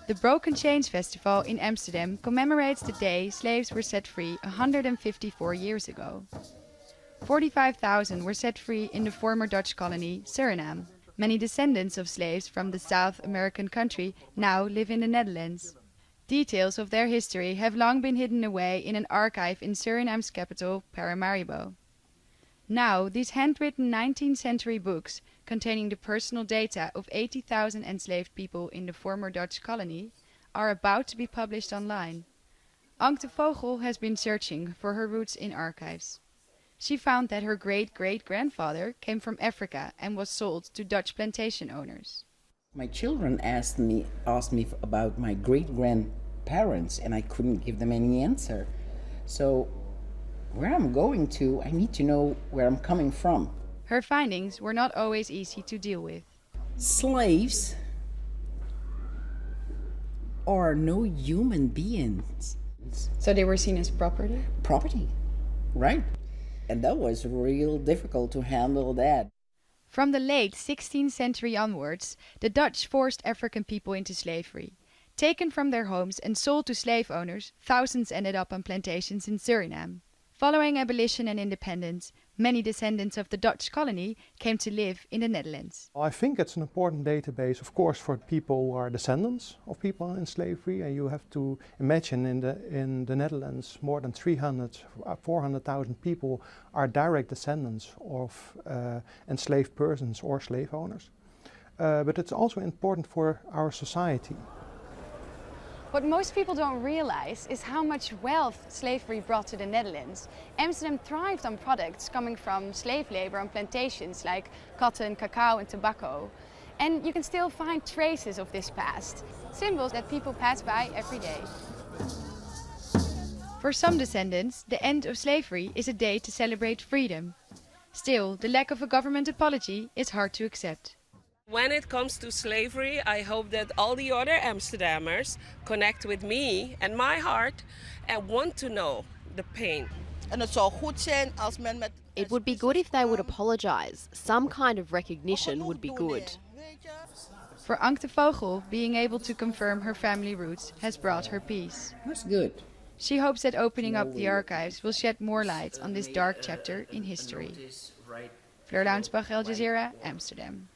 The Broken Chains Festival in Amsterdam commemorates the day slaves were set free 154 years ago. 45,000 were set free in the former Dutch colony Suriname. Many descendants of slaves from the South American country now live in the Netherlands. Details of their history have long been hidden away in an archive in Suriname's capital, Paramaribo. Now, these handwritten 19th century books, containing the personal data of 80,000 enslaved people in the former Dutch colony, are about to be published online. Anke de Vogel has been searching for her roots in archives. She found that her great-great-grandfather came from Africa and was sold to Dutch plantation owners. My children asked me about my great-grandparents, and I couldn't give them any answer. So where I'm going to, I need to know where I'm coming from. Her findings were not always easy to deal with. Slaves are no human beings. So they were seen as property? Property, right? And that was real difficult to handle that. From the late 16th century onwards, the Dutch forced African people into slavery. Taken from their homes and sold to slave owners, thousands ended up on plantations in Suriname. Following abolition and independence, many descendants of the Dutch colony came to live in the Netherlands. I think it's an important database, of course, for people who are descendants of people in slavery. And you have to imagine in the Netherlands, more than 400,000 people are direct descendants of enslaved persons or slave owners. But it's also important for our society. What most people don't realize is how much wealth slavery brought to the Netherlands. Amsterdam thrived on products coming from slave labor on plantations like cotton, cacao and tobacco. And you can still find traces of this past, symbols that people pass by every day. For some descendants, the end of slavery is a day to celebrate freedom. Still, the lack of a government apology is hard to accept. When it comes to slavery, I hope that all the other Amsterdammers connect with me and my heart and want to know the pain. It would be good if they would apologise. Some kind of recognition would be good. For Anke de Vogel, being able to confirm her family roots has brought her peace. That's good. She hopes that opening up the archives will shed more light on this dark chapter in history. Fleur, Launspach, Jazeera, Amsterdam.